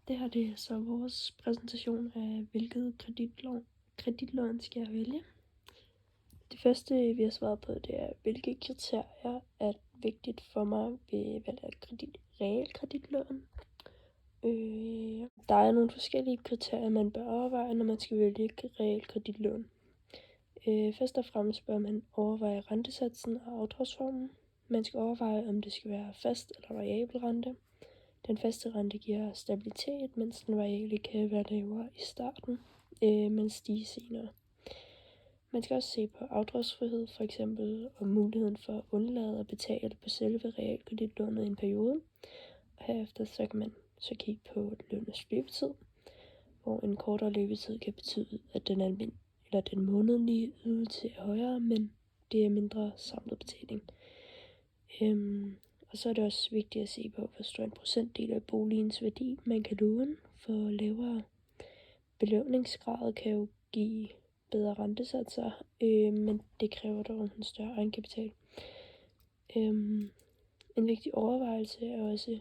Det her det er så vores præsentation af, hvilket kreditlån skal jeg vælge. Det første, vi har svaret på, det er, hvilke kriterier er vigtigt for mig ved valg af realkreditlån. Der er nogle forskellige kriterier, man bør overveje, når man skal vælge realkreditlån. Først og fremmest bør man overveje rentesatsen og afdragsformen. Man skal overveje, om det skal være fast eller variabel rente. Den faste rente giver stabilitet, mens den variable kan være lavere i starten, men stige senere. Man skal også se på afdragsfrihed, for eksempel om muligheden for at undlade at betale på selve realkreditlånet i en periode. Og herefter så kan man så kigge på lånets løbetid, hvor en kortere løbetid kan betyde, at den månedlige ydelse er højere, men det er mindre samlet betaling. Og så er det også vigtigt at se på, hvor stor en procentdel af boligens værdi man kan låne, for lavere belåningsgrad kan jo give bedre rentesatser, men det kræver dog en større egenkapital. En vigtig overvejelse er også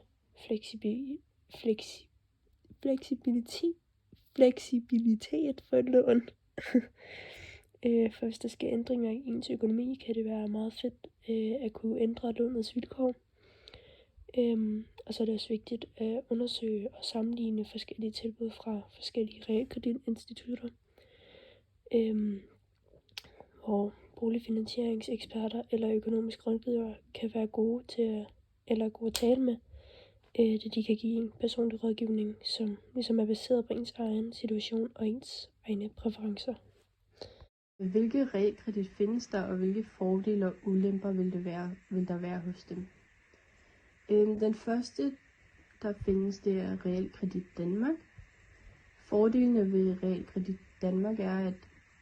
fleksibilitet for et lån. For hvis der sker ændringer i ens økonomi, kan det være meget fedt at kunne ændre lånets vilkår. Og så er det også vigtigt at undersøge og sammenligne forskellige tilbud fra forskellige realkreditinstitutter, hvor boligfinansieringseksperter eller økonomiske rådgivere kan være gode at tale med, da de kan give en personlig rådgivning, som ligesom er baseret på ens egen situation og ens egne præferencer. Hvilke realkredit findes der, og hvilke fordele og ulemper vil der være hos dem? Den første, der findes, det er Realkredit Danmark. Fordelene ved Realkredit Danmark er, at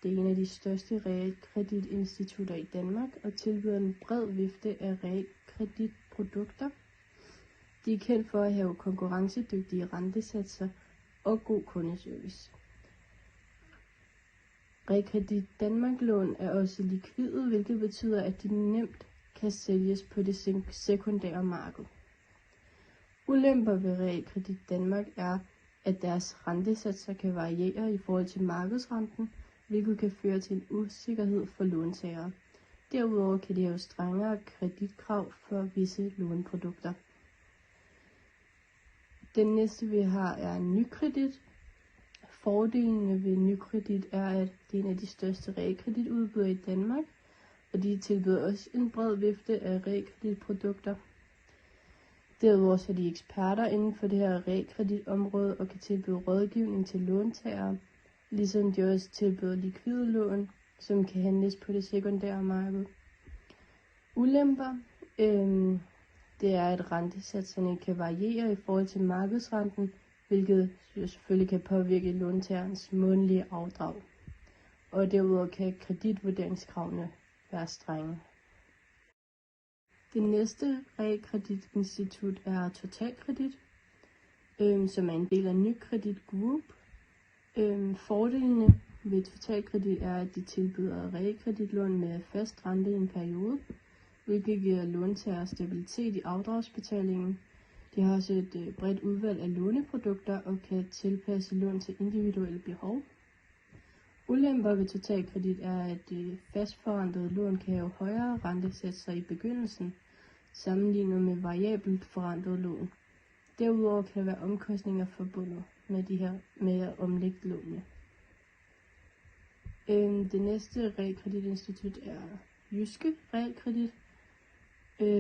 det er en af de største realkreditinstitutter i Danmark og tilbyder en bred vifte af realkreditprodukter. De er kendt for at have konkurrencedygtige rentesatser og god kundeservice. Realkredit Danmark lån er også likvide, hvilket betyder, at de nemt kan sælges på det sekundære marked. Ulemper ved Realkredit Danmark er, at deres rentesatser kan variere i forhold til markedsrenten, hvilket kan føre til en usikkerhed for låntagere. Derudover kan de have strengere kreditkrav for visse låneprodukter. Den næste vi har er Nykredit. Fordelene ved Nykredit er, at det er en af de største realkreditudbydere i Danmark, og de tilbyder også en bred vifte af realkreditprodukter. Derudover er de eksperter inden for det her realkreditområde og kan tilbyde rådgivning til låntagere, ligesom de også tilbyder likvide lån, som kan handles på det sekundære marked. Ulemper, det er, at rentesatserne kan variere i forhold til markedsrenten, hvilket selvfølgelig kan påvirke låntagerens månedlige afdrag. Og derudover kan kreditvurderingskravene være strenge. Det næste realkreditinstitut er Totalkredit, som er en del af Nykredit Group. Fordelene ved Totalkredit er, at de tilbyder realkreditlån med fast rente i en periode, hvilket giver låntager stabilitet i afdragsbetalingen. De har også et bredt udvalg af låneprodukter og kan tilpasse lån til individuelle behov. Ulemper ved Totalkredit er, at fastforrentede lån kan have højere rentesatser i begyndelsen, sammenlignet med variabelt forrentede lån. Derudover kan der være omkostninger forbundet med at omlægge lånene. Det næste realkreditinstitut er Jyske Realkredit.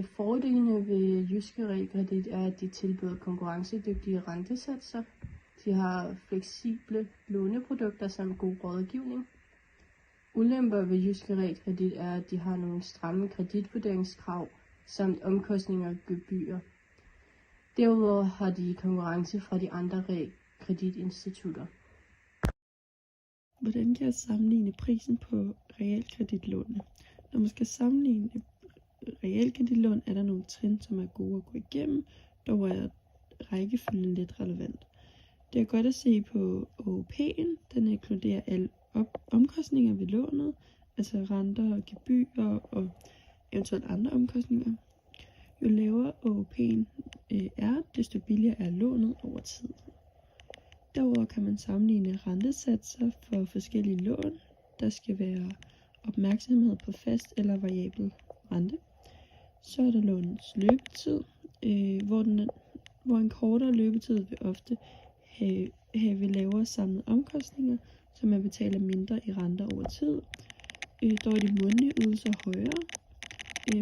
Fordelene ved Jyske Realkredit er, at de tilbyder konkurrencedygtige rentesatser. De har fleksible låneprodukter samt god rådgivning. Ulemper ved Jyske Realkredit er, at de har nogle stramme kreditvurderingskrav samt omkostninger og gebyrer. Derudover har de konkurrence fra de andre realkreditinstitutter. Hvordan kan jeg sammenligne prisen på realkreditlånene? Når man skal sammenligne realkreditlån, er der nogle trin, som er gode at gå igennem, dog er rækkefølgen lidt relevant. Det er godt at se på OOP'en. Den inkluderer alle omkostninger ved lånet, altså renter og gebyrer og eventuelt andre omkostninger. Jo lavere OOP'en er, desto billigere er lånet over tid. Derudover kan man sammenligne rentesatser for forskellige lån. Der skal være opmærksomhed på fast eller variabel rente. Så er der lånets løbetid, hvor en kortere løbetid vil ofte have lavere samlede omkostninger, så man betaler mindre i renter over tid. Dog er de månedlige ydelser højere.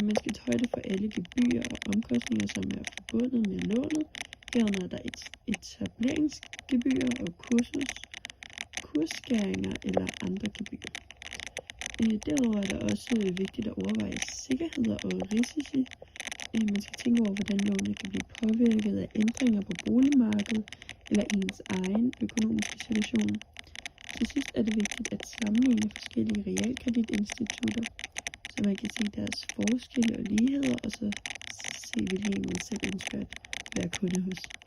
Man skal tage højde for alle gebyrer og omkostninger, som er forbundet med lånet. Herunder er der etableringsgebyrer og kursskæringer eller andre gebyrer. Derudover er det også vigtigt at overveje sikkerheder og risici. Man skal tænke over, hvordan lånet kan blive påvirket af ændringer på boligmarkedet eller ens egen økonomiske situation. Til sidst er det vigtigt at sammenligne forskellige realkreditinstitutter, så man kan se deres forskelle og ligheder, og så se, hvilken man selv ønsker at være kunde hos.